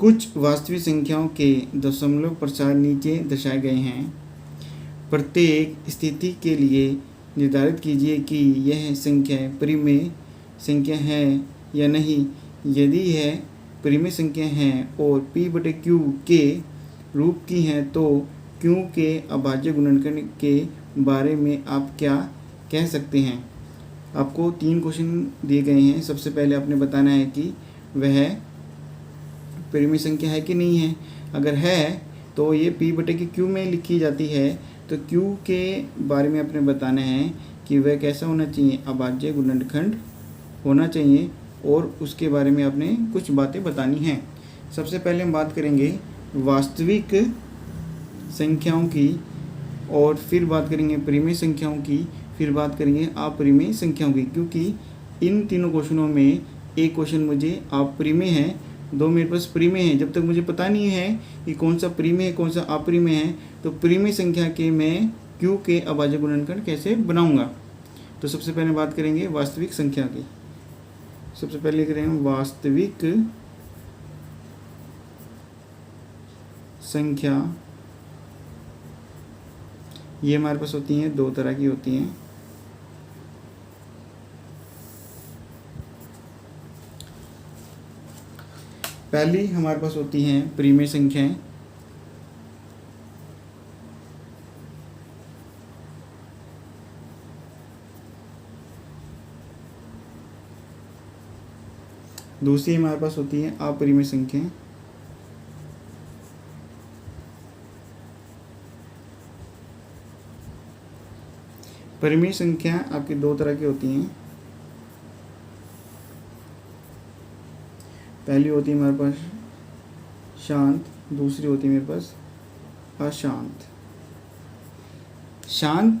कुछ वास्तविक संख्याओं के दशमलव प्रसार नीचे दर्शाए गए हैं। प्रत्येक स्थिति के लिए निर्धारित कीजिए कि यह संख्या परिमेय संख्या है या नहीं। यदि यह परिमेय संख्या है और p/q के रूप की है तो q के अभाज्य गुणनखंड के बारे में आप क्या कह सकते हैं। आपको 3 क्वेश्चन दिए गए हैं। सबसे पहले आपने बताना है कि वह परिमेय संख्या है कि नहीं है। अगर है तो ये p/q में लिखी जाती है, तो q के बारे में आपने बताना है कि वह कैसा होना चाहिए, अभाज्य गुणनखंड होना चाहिए, और उसके बारे में आपने कुछ बातें बतानी हैं। सबसे पहले हम बात करेंगे वास्तविक संख्याओं की, और फिर बात करेंगे परिमेय संख्याओं की, फिर बात करेंगे अपरिमेय संख्याओं की। क्योंकि इन तीनों क्वेश्चनों में एक क्वेश्चन मुझे अपरिमेय है, 2 मेरे पास परिमेय है। जब तक मुझे पता नहीं है कि कौन सा परिमेय है कौन सा अपरिमेय है, तो परिमेय संख्या के मैं q के अभाज्य गुणनखंड कैसे बनाऊंगा। तो सबसे पहले बात करेंगे वास्तविक संख्या की। सबसे पहले लिख रहे हैं वास्तविक संख्या। ये हमारे पास होती हैं, 2 तरह की होती हैं। पहली हमारे पास होती हैं परिमेय संख्याएं। दूसरी हमारे पास होती हैं अपरिमेय संख्याएं। परिमेय संख्या आपकी 2 तरह की होती हैं। पहली होती है हमारे पास शांत, दूसरी होती है मेरे पास अशांत। शांत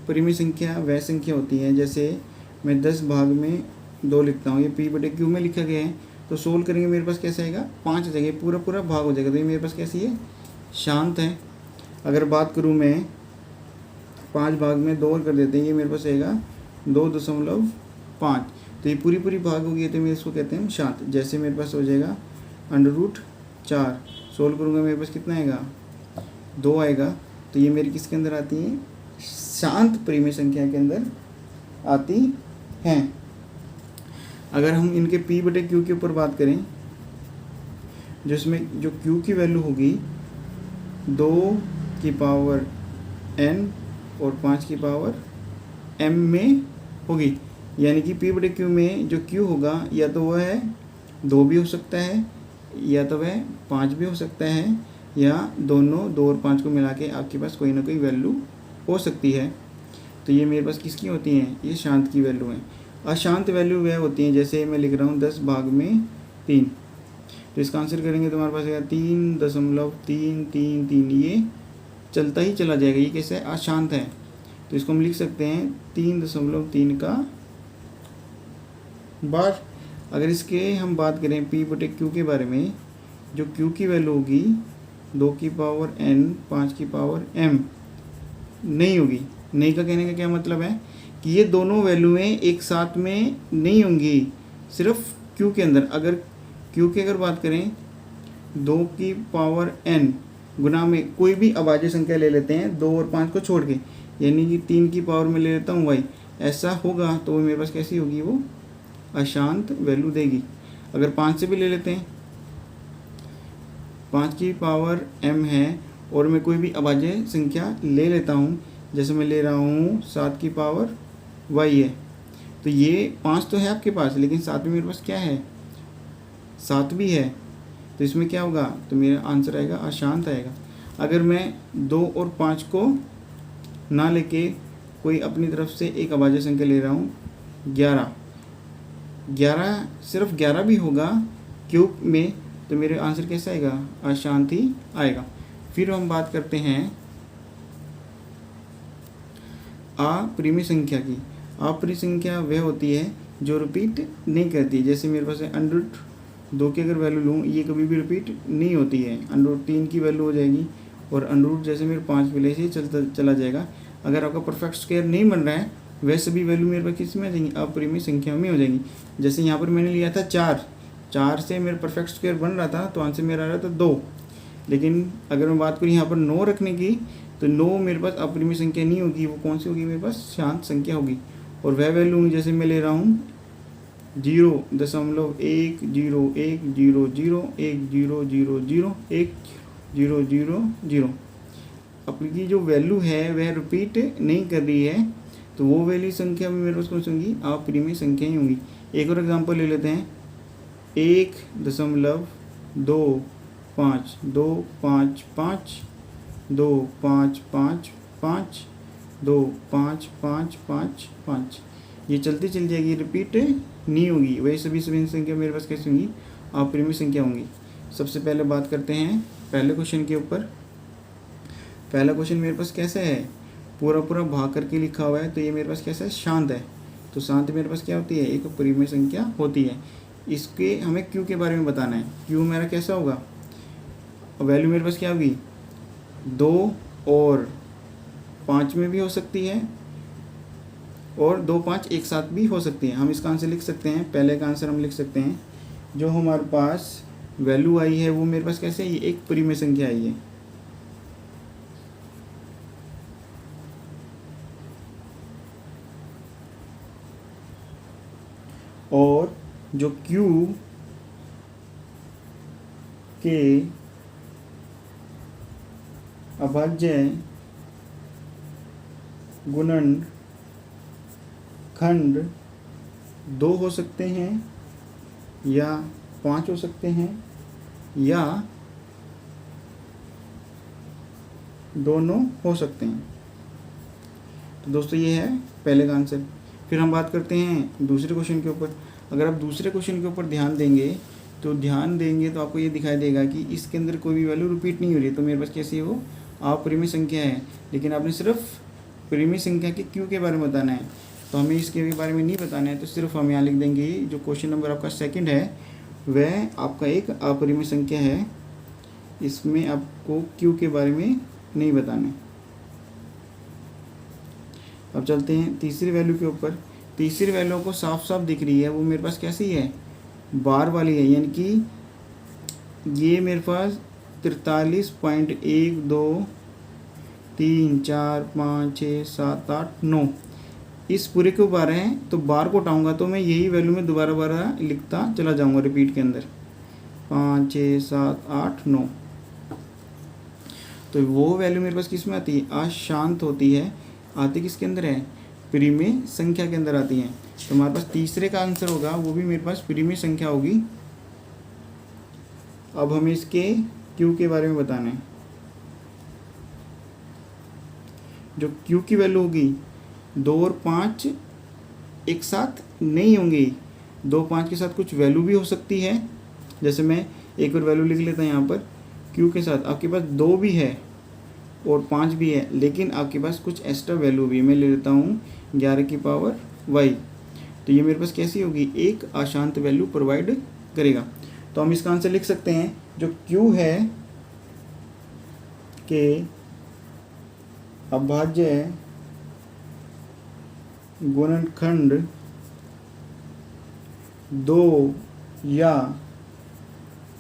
परिमेय संख्या वह संख्या होती है, जैसे मैं 10 भाग में 2 लिखता हूँ, ये p/q में लिखा गया है, तो सोल्व करेंगे मेरे पास कैसा आएगा, 5 आ जाएगा, पूरा पूरा भाग हो जाएगा। तो ये मेरे पास कैसी है, शांत है। अगर बात करूँ मैं 5 भाग में 2 और कर देते हैं, ये मेरे पास आएगा 2.5, तो ये पूरी पूरी भाग होगी, तो मैं इसको कहते हैं शांत। जैसे मेरे पास हो जाएगा √4, सोल्व करूँगा मेरे पास कितना आएगा, 2 आएगा। तो ये मेरी किसके अंदर आती है, शांत परिमेय संख्या के अंदर आती हैं। अगर हम इनके p/q के ऊपर बात करें, जिसमें जो q की वैल्यू होगी 2 की पावर n और 5 की पावर m में होगी, यानी कि p/q में जो q होगा या तो वह 2 भी हो सकता है, या तो वह 5 भी हो सकता है, या दोनों 2 और 5 को मिला के आपके पास कोई ना कोई वैल्यू हो सकती है। तो ये मेरे पास किसकी होती हैं, ये शांत की वैल्यू हैं। अशांत वैल्यू वह होती हैं, जैसे मैं लिख रहा हूँ 10 भाग में 3, तो इसका आंसर करेंगे तो हमारे पास आएगा 3.333, ये चलता ही चला जाएगा। ये कैसे है, अशांत है, तो इसको हम लिख सकते हैं 3.3 का बार। अगर इसके हम बात करें p/q के बारे में, जो q की वैल्यू होगी 2 की पावर n 5 की पावर m नहीं होगी। नहीं का कहने का क्या मतलब है कि ये दोनों वैल्यूएं एक साथ में नहीं होंगी, सिर्फ q के अंदर। अगर q की अगर बात करें 2 की पावर n गुना में कोई भी अभाज्य संख्या ले लेते हैं 2 और 5 को छोड़ के, यानी कि 3 की पावर में ले लेता हूँ y, ऐसा होगा तो मेरे पास कैसी होगी, वो अशांत वैल्यू देगी। अगर 5 से भी ले लेते हैं, 5 की पावर m है और मैं कोई भी अभाज्य संख्या ले लेता हूँ, जैसे मैं ले रहा हूँ 7 की पावर y है, तो ये 5 तो है आपके पास, लेकिन साथ में मेरे पास क्या है, 7 भी है, तो इसमें क्या होगा, तो मेरा आंसर आएगा अशांत आएगा। अगर मैं 2 और 5 को ना लेके कोई अपनी तरफ से एक अभाज्य संख्या ले रहा हूँ 11, सिर्फ 11 भी होगा क्यूब में, तो मेरे आंसर कैसा आएगा, अशांत ही आएगा। फिर हम बात करते हैं अपरिमेय संख्या की। अपरिमेय संख्या वह होती है जो रिपीट नहीं करती। जैसे मेरे पास है √2 की अगर वैल्यू लूँ, ये कभी भी रिपीट नहीं होती है। √3 की वैल्यू हो जाएगी, और √ जैसे मेरे 5 मिले से चला जाएगा। अगर आपका परफेक्ट स्क्वायर नहीं बन रहा है, वह सभी वैल्यू मेरे पास किस में आ जाएंगी, अपरिमेय संख्या में हो जाएंगी। जैसे यहाँ पर मैंने लिया था 4, 4 से मेरा परफेक्ट स्क्वायर बन रहा था तो आंसर मेरा आ रहा था 2। लेकिन अगर मैं बात करूँ यहाँ पर 9 रखने की, तो 9 मेरे पास अपरिमेय संख्या नहीं होगी, वो कौन सी होगी मेरे पास, शांत संख्या होगी। और वह वैल्यू जैसे मैं ले रहा हूँ 0.1010010001000 अपनी जो वैल्यू है वह रिपीट नहीं कर रही है, तो वो वैल्यू संख्या में मेरे पास कौन सी होंगी, अपरिमेय संख्या ही होंगी। एक और एग्जांपल ले लेते हैं, 1.2552525252525 ये चलती चल जाएगी, रिपीट नहीं होगी। वही सभी संख्या मेरे पास कैसी होंगी, अपरिमेय संख्या होंगी। सबसे पहले बात करते हैं पहले क्वेश्चन के ऊपर। पहला क्वेश्चन मेरे पास कैसा है, पूरा पूरा भाग करके लिखा हुआ है, तो ये मेरे पास कैसा है, शांत है। तो शांत मेरे पास क्या होती है, एक परिमेय संख्या होती है। इसके हमें क्यू के बारे में बताना है। क्यू मेरा कैसा होगा, वैल्यू मेरे पास क्या होगी, 2 और 5 में भी हो सकती है, और 2 5 एक साथ भी हो सकती है। हम इसका आंसर लिख सकते हैं, पहले का आंसर हम लिख सकते हैं, जो हमारे पास वैल्यू आई है वो मेरे पास कैसे, ये एक परिमेय संख्या आई है। और जो Q के अभाज्य गुणनखंड 2 हो सकते हैं या 5 हो सकते हैं या दोनों हो सकते हैं। तो दोस्तों ये है पहले का आंसर। फिर हम बात करते हैं दूसरे क्वेश्चन के ऊपर। अगर आप दूसरे क्वेश्चन के ऊपर ध्यान देंगे तो आपको ये दिखाई देगा कि इसके अंदर कोई भी वैल्यू रिपीट नहीं हो रही है। तो मेरे पास कैसी है, वो अपरिमेय संख्या है। लेकिन आपने सिर्फ परिमेय संख्या के क्यू के बारे में बताना है, तो हमें इसके बारे में नहीं बताना है। तो सिर्फ हम यहाँ लिख देंगे जो क्वेश्चन नंबर आपका सेकंड है वह आपका एक अपरिमेय संख्या है, इसमें आपको क्यू के बारे में नहीं बताना है। अब चलते हैं तीसरी वैल्यू के ऊपर। तीसरी वैल्यू को साफ साफ दिख रही है, वो मेरे पास कैसी है, बार वाली है। यानी कि ये मेरे पास 43.123456789 इस पूरे के बार हैं। तो बार को उठाऊंगा तो मैं यही वैल्यू में दोबारा लिखता चला जाऊंगा रिपीट के अंदर, 5 6 7 8 9। तो वो वैल्यू मेरे पास किस में आती है, अशांत होती है। आती किसके अंदर है, परिमेय संख्या के अंदर आती हैं। तो हमारे पास तीसरे का आंसर होगा वो भी मेरे पास परिमेय संख्या होगी। अब हमें इसके क्यू के बारे में बताना है। जो क्यू की वैल्यू होगी 2 और 5 एक साथ नहीं होंगी, 2 5 के साथ कुछ वैल्यू भी हो सकती है। जैसे मैं एक और वैल्यू लिख लेता हूँ यहाँ पर, क्यू के साथ आपके पास 2 भी है और 5 भी है, लेकिन आपके पास कुछ एक्स्ट्रा वैल्यू भी, मैं ले लेता हूँ 11 की पावर y। तो ये मेरे पास कैसी होगी, एक अशांत वैल्यू प्रोवाइड करेगा। तो हम इसका आंसर लिख सकते हैं, जो Q है के अभाज्य गुणनखंड 2 या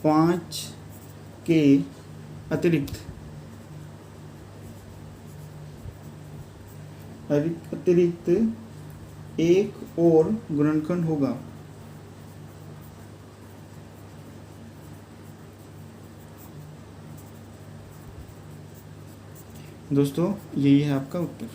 5 के अतिरिक्त एक और गुणनखंड होगा। दोस्तों यही है आपका उत्तर।